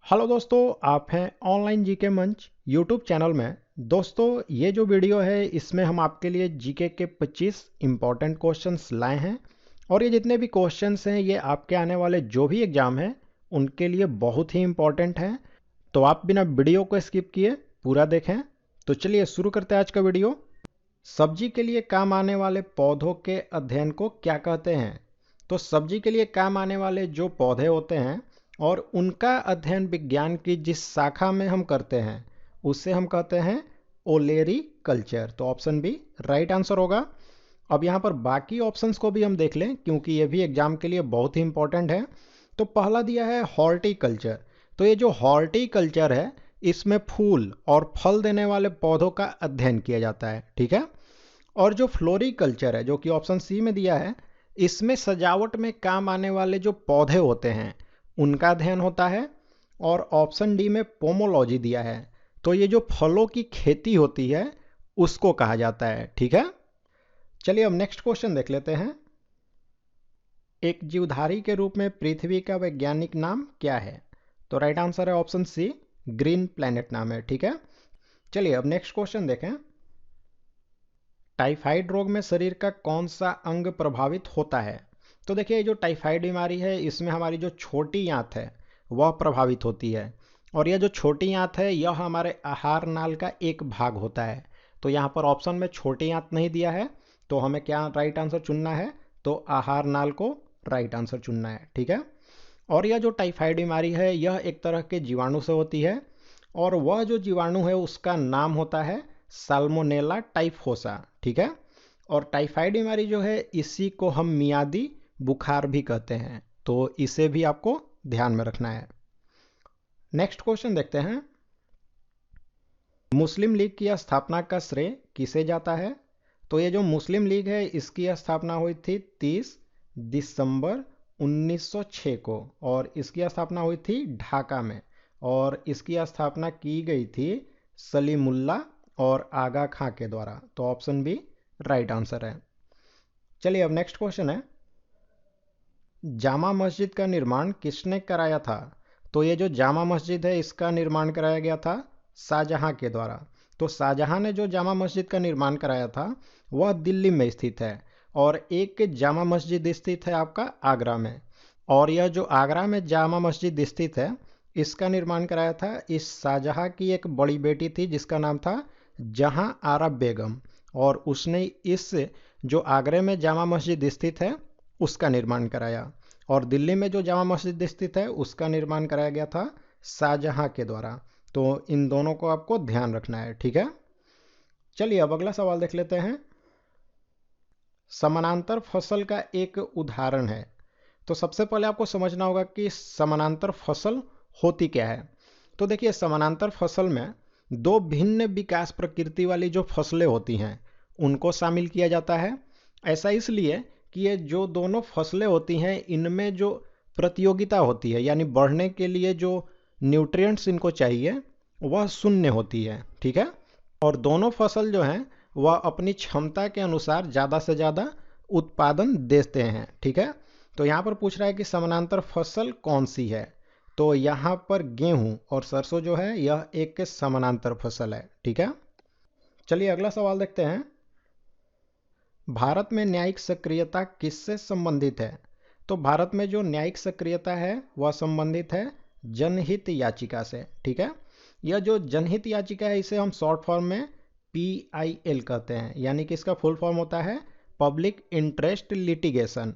Hello दोस्तों, आप हैं ऑनलाइन जीके मंच यूट्यूब चैनल में। दोस्तों, ये जो वीडियो है इसमें हम आपके लिए जीके के 25 इम्पॉर्टेंट क्वेश्चंस लाए हैं और ये जितने भी क्वेश्चंस हैं ये आपके आने वाले जो भी एग्ज़ाम हैं उनके लिए बहुत ही इम्पॉर्टेंट हैं। तो आप बिना वीडियो को स्किप किए पूरा देखें। तो चलिए शुरू करते हैं आज का वीडियो। सब्जी के लिए काम आने वाले पौधों के अध्ययन को क्या कहते हैं? तो सब्जी के लिए काम आने वाले जो पौधे होते हैं और उनका अध्ययन विज्ञान की जिस शाखा में हम करते हैं उसे हम कहते हैं ओलेरी कल्चर। तो ऑप्शन बी राइट आंसर होगा। अब यहाँ पर बाकी ऑप्शंस को भी हम देख लें क्योंकि ये भी एग्जाम के लिए बहुत ही इंपॉर्टेंट है। तो पहला दिया है हॉर्टिकल्चर। तो ये जो हॉर्टिकल्चर है इसमें फूल और फल देने वाले पौधों का अध्ययन किया जाता है, ठीक है। और जो फ्लोरिकल्चर है जो कि ऑप्शन सी में दिया है, इसमें सजावट में काम आने वाले जो पौधे होते हैं उनका अध्ययन होता है। और ऑप्शन डी में पोमोलॉजी दिया है, तो ये जो फलों की खेती होती है उसको कहा जाता है, ठीक है। चलिए अब नेक्स्ट क्वेश्चन देख लेते हैं। एक जीवधारी के रूप में पृथ्वी का वैज्ञानिक नाम क्या है? तो राइट आंसर है ऑप्शन सी, ग्रीन प्लैनेट नाम है, ठीक है। चलिए अब नेक्स्ट क्वेश्चन देखें। टाइफाइड रोग में शरीर का कौन सा अंग प्रभावित होता है? तो देखिए, जो टाइफाइड बीमारी है इसमें हमारी जो छोटी आंत है वह प्रभावित होती है। और यह जो छोटी आंत है यह हमारे आहार नाल का एक भाग होता है। तो यहाँ पर ऑप्शन में छोटी आंत नहीं दिया है, तो हमें क्या राइट आंसर चुनना है? तो आहार नाल को राइट आंसर चुनना है, ठीक है। और यह जो टाइफाइड बीमारी है यह एक तरह के जीवाणु से होती है और वह जो जीवाणु है उसका नाम होता है साल्मोनेला टाइफोसा, ठीक है। और टाइफाइड बीमारी जो है इसी को हम मियादी बुखार भी कहते हैं, तो इसे भी आपको ध्यान में रखना है। नेक्स्ट क्वेश्चन देखते हैं। मुस्लिम लीग की स्थापना का श्रेय किसे जाता है? तो ये जो मुस्लिम लीग है इसकी स्थापना हुई थी 30 दिसंबर 1906 को और इसकी स्थापना हुई थी ढाका में। और इसकी स्थापना की गई थी सलीमुल्लाह और आगा खां के द्वारा। तो ऑप्शन बी राइट आंसर है। चलिए अब नेक्स्ट क्वेश्चन है। जामा मस्जिद का निर्माण किसने कराया था? तो ये जो जामा मस्जिद है इसका निर्माण कराया गया था शाहजहां के द्वारा। तो शाहजहां ने जो जामा मस्जिद का निर्माण कराया था वह दिल्ली में स्थित है और एक जामा मस्जिद स्थित है आपका आगरा में। और यह जो आगरा में जामा मस्जिद स्थित है इसका निर्माण कराया था इस शाहजहां की एक बड़ी बेटी थी जिसका नाम था जहां आरा बेगम। और उसने इस जो आगरे में जामा मस्जिद स्थित है उसका निर्माण कराया। और दिल्ली में जो जामा मस्जिद स्थित है उसका निर्माण कराया गया था शाहजहां के द्वारा। तो इन दोनों को आपको ध्यान रखना है, ठीक है। चलिए अब अगला सवाल देख लेते हैं। समानांतर फसल का एक उदाहरण है। तो सबसे पहले आपको समझना होगा कि समानांतर फसल होती क्या है। तो देखिए, समानांतर फसल में दो भिन्न विकास प्रकृति वाली जो फसलें होती हैं उनको शामिल किया जाता है। ऐसा इसलिए कि ये जो दोनों फसलें होती हैं इनमें जो प्रतियोगिता होती है यानी बढ़ने के लिए जो न्यूट्रिएंट्स इनको चाहिए वह शून्य होती है, ठीक है। और दोनों फसल जो हैं वह अपनी क्षमता के अनुसार ज़्यादा से ज़्यादा उत्पादन देते हैं, ठीक है। तो यहाँ पर पूछ रहा है कि समानांतर फसल कौन सी है? तो यहाँ पर गेहूं और सरसों जो है यह एक समानांतर फसल है, ठीक है। चलिए अगला सवाल देखते हैं। भारत में न्यायिक सक्रियता किससे संबंधित है? तो भारत में जो न्यायिक सक्रियता है वह संबंधित है जनहित याचिका से, ठीक है। यह जो जनहित याचिका है इसे हम शॉर्ट फॉर्म में PIL कहते हैं, यानी कि इसका फुल फॉर्म होता है पब्लिक इंटरेस्ट लिटिगेशन।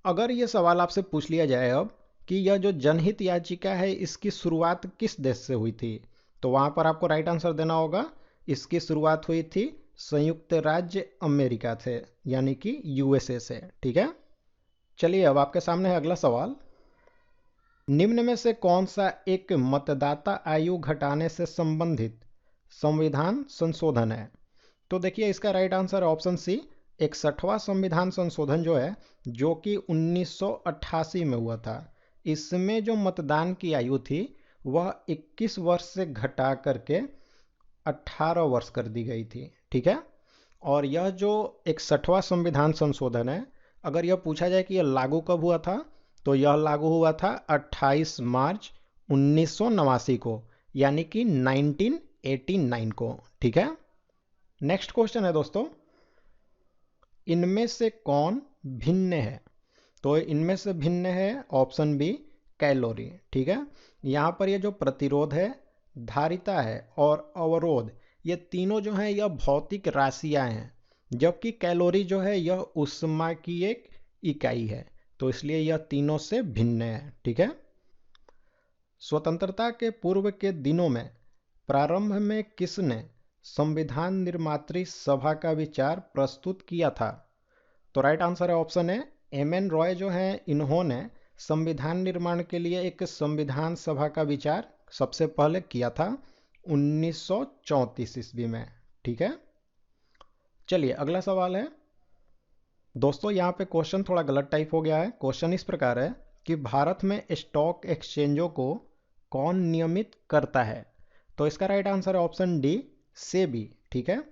अगर ये सवाल आपसे पूछ लिया जाए अब कि यह जो जनहित याचिका है इसकी शुरुआत किस देश से हुई थी, तो वहां पर आपको राइट आंसर देना होगा। इसकी शुरुआत हुई थी संयुक्त राज्य अमेरिका से, यानी कि USA से, ठीक है। चलिए अब आपके सामने है अगला सवाल। निम्न में से कौन सा एक मतदाता आयु घटाने से संबंधित संविधान संशोधन है? तो देखिए, इसका राइट आंसर है ऑप्शन सी, 61वां संविधान संशोधन जो है जो कि 1988 में हुआ था। इसमें जो मतदान की आयु थी वह 21 वर्ष से घटा करके 18 वर्ष कर दी गई थी, ठीक है। और यह जो 61वां संविधान संशोधन है, अगर यह पूछा जाए कि यह लागू कब हुआ था, तो यह लागू हुआ था 28 मार्च 1989 को, यानी कि 1989 को। ठीक है। नेक्स्ट क्वेश्चन है दोस्तों, इनमें से कौन भिन्न है? तो इनमें से भिन्न है ऑप्शन बी, कैलोरी। ठीक है। यहाँ पर ये जो प्रतिरोध है, धारिता है और अवरोध, ये तीनों जो हैं यह भौतिक राशियां हैं, जबकि कैलोरी जो है यह ऊष्मा की एक इकाई है। तो इसलिए यह तीनों से भिन्न है। ठीक है। स्वतंत्रता के पूर्व के दिनों में प्रारंभ में किसने संविधान निर्मात्री सभा का विचार प्रस्तुत किया था? तो राइट आंसर है ऑप्शन है एम.एन. रॉय जो हैं, इन्होंने संविधान निर्माण के लिए एक संविधान सभा का विचार सबसे पहले किया था 1934 ईस्वी में। ठीक है। चलिए अगला सवाल है दोस्तों, यहाँ पे क्वेश्चन थोड़ा गलत टाइप हो गया है। क्वेश्चन इस प्रकार है कि भारत में स्टॉक एक्सचेंजों को कौन नियमित करता है? तो इसका राइट आंसर है ऑप्शन डी, सेबी। ठीक है।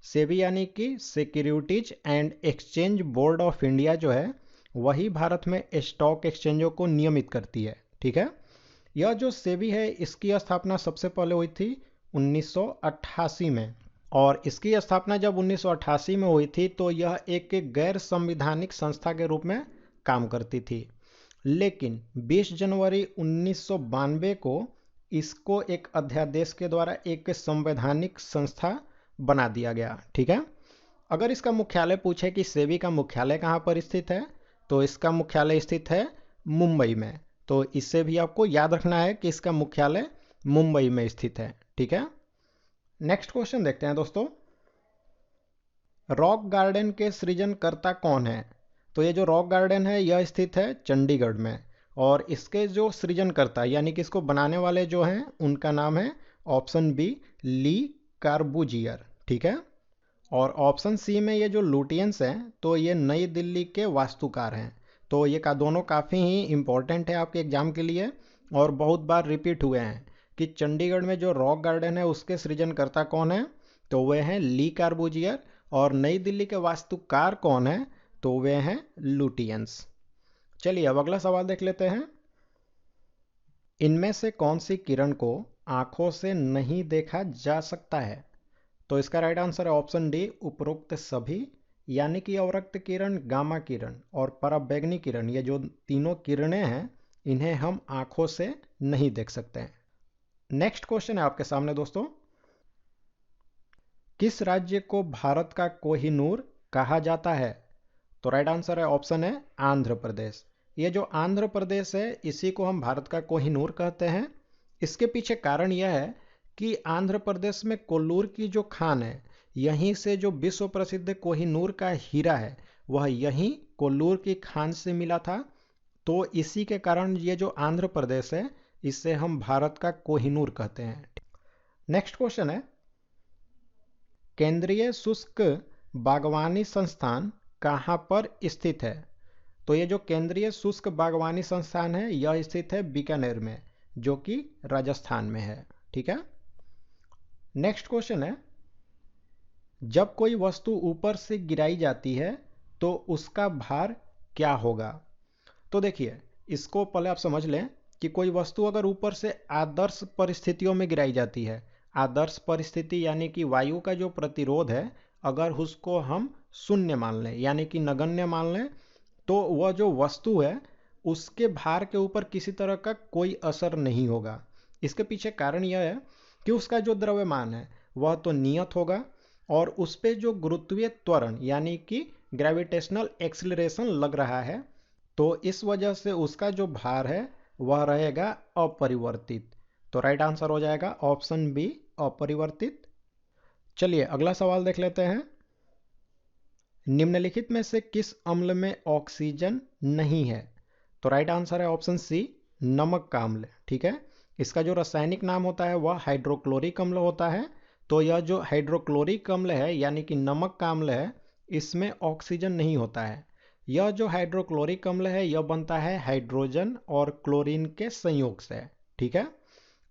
सेबी यानी कि securities and exchange board of India जो है, वही भारत में स्टॉक एक्सचेंजों को नियमित करती है। ठीक है। यह जो सेबी है, इसकी स्थापना सबसे पहले हुई थी 1988 में, और इसकी स्थापना जब 1988 में हुई थी तो यह एक गैर संवैधानिक संस्था के रूप में काम करती थी। लेकिन 20 जनवरी 1992 को इसको एक अध्यादेश के द्वारा एक संवैधानिक संस्था बना दिया गया। ठीक है। अगर इसका मुख्यालय पूछे कि सेबी का मुख्यालय कहाँ पर स्थित है, तो इसका मुख्यालय स्थित है मुंबई में। तो इससे भी आपको याद रखना है कि इसका मुख्यालय मुंबई में स्थित है। ठीक है। नेक्स्ट क्वेश्चन देखते हैं दोस्तों, रॉक गार्डन के सृजनकर्ता कौन है? तो ये जो रॉक गार्डन है यह स्थित है चंडीगढ़ में, और इसके जो सृजनकर्ता यानी कि इसको बनाने वाले जो हैं, उनका नाम है ऑप्शन बी, ली कार्बूजियर। ठीक है। और ऑप्शन सी में ये जो लुटियंस हैं, तो ये नई दिल्ली के वास्तुकार हैं। तो ये दोनों काफ़ी ही इंपॉर्टेंट है आपके एग्जाम के लिए, और बहुत बार रिपीट हुए हैं कि चंडीगढ़ में जो रॉक गार्डन है उसके सृजनकर्ता कौन है, तो वे हैं ली कार्बूजियर, और नई दिल्ली के वास्तुकार कौन है, तो वे हैं लुटियंस। चलिए अब अगला सवाल देख लेते हैं, इनमें से कौन सी किरण को आंखों से नहीं देखा जा सकता है? तो इसका राइट आंसर है ऑप्शन डी, उपरोक्त सभी, यानी कि अवरक्त किरण, गामा किरण और पराबैंगनी किरण, ये जो तीनों किरणें हैं, इन्हें हम आंखों से नहीं देख सकते हैं। नेक्स्ट क्वेश्चन है आपके सामने दोस्तों, किस राज्य को भारत का कोहिनूर कहा जाता है? तो राइट आंसर है ऑप्शन है आंध्र प्रदेश। ये जो आंध्र प्रदेश है, इसी को हम भारत का कोहिनूर कहते हैं। इसके पीछे कारण यह है कि आंध्र प्रदेश में कोल्लूर की जो खान है, यहीं से जो विश्व प्रसिद्ध कोहिनूर का हीरा है, वह यहीं कोल्लूर की खान से मिला था। तो इसी के कारण ये जो आंध्र प्रदेश है, इसे हम भारत का कोहिनूर कहते हैं। नेक्स्ट क्वेश्चन है, केंद्रीय शुष्क बागवानी संस्थान कहाँ पर स्थित है? तो ये जो केंद्रीय शुष्क बागवानी संस्थान है, यह स्थित है बीकानेर में, जो कि राजस्थान में है। ठीक है। नेक्स्ट क्वेश्चन है, जब कोई वस्तु ऊपर से गिराई जाती है तो उसका भार क्या होगा? तो देखिए, इसको पहले आप समझ लें कि कोई वस्तु अगर ऊपर से आदर्श परिस्थितियों में गिराई जाती है, आदर्श परिस्थिति यानी कि वायु का जो प्रतिरोध है, अगर उसको हम शून्य मान लें यानी कि नगण्य मान लें, तो वह जो वस्तु है उसके भार के ऊपर किसी तरह का कोई असर नहीं होगा। इसके पीछे कारण यह है कि उसका जो द्रव्यमान है वह तो नियत होगा, और उस पर जो गुरुत्वीय त्वरण यानी कि ग्रेविटेशनल एक्सीलरेशन लग रहा है, तो इस वजह से उसका जो भार है वह रहेगा अपरिवर्तित। तो राइट आंसर हो जाएगा ऑप्शन बी, अपरिवर्तित। चलिए अगला सवाल देख लेते हैं, निम्नलिखित में से किस अम्ल में ऑक्सीजन नहीं है? तो राइट आंसर है ऑप्शन सी, नमक का अम्ल। ठीक है। इसका जो रासायनिक नाम होता है वह हाइड्रोक्लोरिक अम्ल होता है। तो यह जो हाइड्रोक्लोरिक अम्ल है यानी कि नमक का अम्ल है, इसमें ऑक्सीजन नहीं होता है। यह जो हाइड्रोक्लोरिक अम्ल है यह बनता है हाइड्रोजन और क्लोरीन के संयोग से। ठीक है।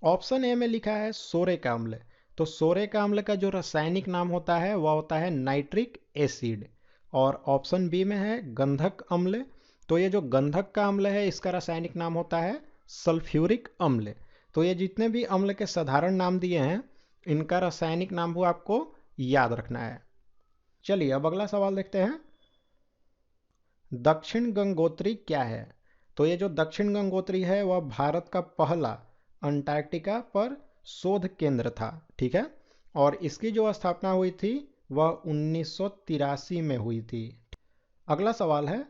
ऑप्शन ए में लिखा है सोरे का अम्ल। तो सोरे का अम्ल का जो रासायनिक नाम होता है वह होता है नाइट्रिक एसिड। और ऑप्शन बी में है गंधक अम्ल। तो ये जो गंधक का अम्ल है, इसका रासायनिक नाम होता है सल्फ्यूरिक अम्ल। तो ये जितने भी अम्ल के साधारण नाम दिए हैं इनका रासायनिक नाम भी आपको याद रखना है। चलिए अब अगला सवाल देखते हैं। दक्षिण गंगोत्री क्या है? तो ये जो दक्षिण गंगोत्री है वह भारत का पहला अंटार्कटिका पर शोध केंद्र था, ठीक है। और इसकी जो स्थापना हुई थी वह 1983 में हुई थी। अगला सवाल है,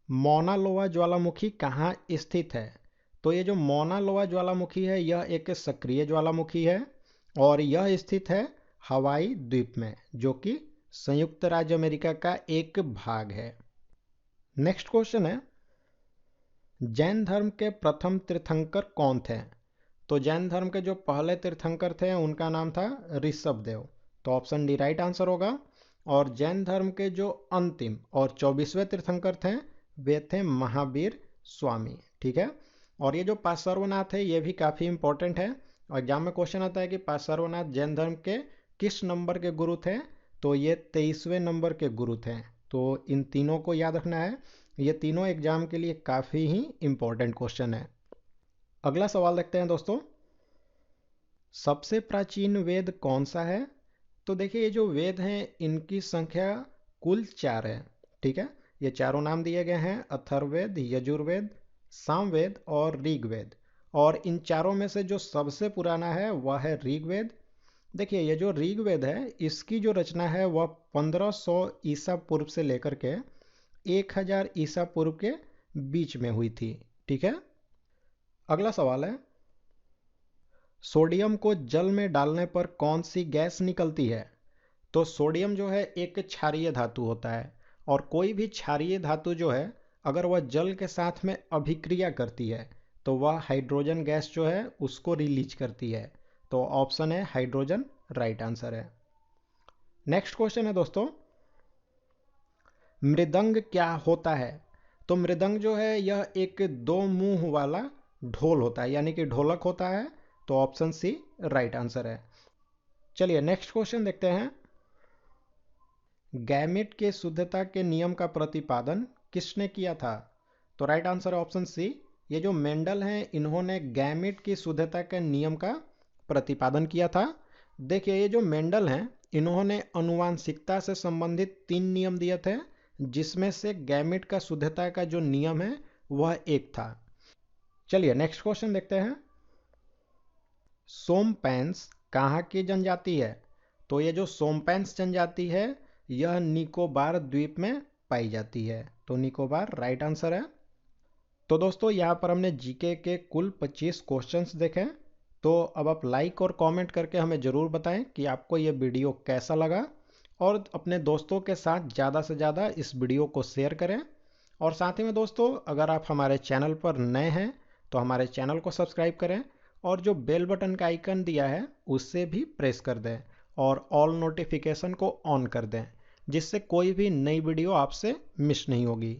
मौना लोआ ज्वालामुखी कहाँ स्थित है? तो ये जो मौना लोआ ज्वालामुखी है यह एक सक्रिय ज्वालामुखी है और यह स्थित है हवाई द्वीप में, जो कि संयुक्त राज्य अमेरिका का एक भाग है। नेक्स्ट क्वेश्चन है, जैन धर्म के प्रथम तीर्थंकर कौन थे? तो जैन धर्म के जो पहले तीर्थंकर थे उनका नाम था ऋषभदेव, तो ऑप्शन डी राइट आंसर होगा। और जैन धर्म के जो अंतिम और 24वें तीर्थंकर थे वे थे महावीर स्वामी, ठीक है। और ये जो पार्श्वनाथ है ये भी काफ़ी इंपॉर्टेंट है। एग्जाम में क्वेश्चन आता है कि पार्श्वनाथ जैन धर्म के किस नंबर के गुरु थे? तो ये 23वें नंबर के गुरु थे। तो इन तीनों को याद रखना है, ये तीनों एग्जाम के लिए काफ़ी ही इंपॉर्टेंट क्वेश्चन है। अगला सवाल देखते हैं दोस्तों, सबसे प्राचीन वेद कौन सा है? तो देखिए ये जो वेद हैं इनकी संख्या कुल 4 है, ठीक है। ये चारों नाम दिए गए हैं, अथर्ववेद, यजुर्वेद, सामवेद और ऋग्वेद। और इन चारों में से जो सबसे पुराना है वह है ऋग्वेद। देखिए ये जो ऋग्वेद है इसकी जो रचना है वह 1500 ईसा पूर्व से लेकर के 1000 ईसा पूर्व के बीच में हुई थी, ठीक है। अगला सवाल है, सोडियम को जल में डालने पर कौन सी गैस निकलती है? तो सोडियम जो है एक क्षारीय धातु होता है और कोई भी क्षारीय धातु जो है अगर वह जल के साथ में अभिक्रिया करती है तो वह हाइड्रोजन गैस जो है उसको रिलीज करती है। तो ऑप्शन है हाइड्रोजन राइट आंसर है। नेक्स्ट क्वेश्चन है दोस्तों, मृदंग क्या होता है? तो मृदंग जो है यह एक 2 मुंह वाला ढोल होता है, यानी कि ढोलक होता है। तो ऑप्शन सी राइट आंसर है। चलिए नेक्स्ट क्वेश्चन देखते हैं, गैमेट के शुद्धता के नियम का प्रतिपादन किसने किया था? तो राइट आंसर है ऑप्शन सी। ये जो मेंडल हैं इन्होंने गैमेट की शुद्धता के नियम का प्रतिपादन किया था। देखिए ये जो मेंडल हैं इन्होंने अनुवांशिकता से संबंधित 3 नियम दिए थे, जिसमें से गैमेट का शुद्धता का जो नियम है वह एक था। चलिए नेक्स्ट क्वेश्चन देखते हैं, सोमपैन्स कहाँ की जनजाति है? तो ये जो सोमपैन्स जनजाति है यह निकोबार द्वीप में पाई जाती है। तो निकोबार राइट आंसर है। तो दोस्तों यहाँ पर हमने जीके के कुल 25 क्वेश्चंस देखे। तो अब आप लाइक और कमेंट करके हमें ज़रूर बताएं कि आपको ये वीडियो कैसा लगा, और अपने दोस्तों के साथ ज़्यादा से ज़्यादा इस वीडियो को शेयर करें। और साथ ही में दोस्तों अगर आप हमारे चैनल पर नए हैं तो हमारे चैनल को सब्सक्राइब करें और जो बेल बटन का आइकन दिया है उससे भी प्रेस कर दें और ऑल नोटिफिकेशन को ऑन कर दें, जिससे कोई भी नई वीडियो आपसे मिस नहीं होगी।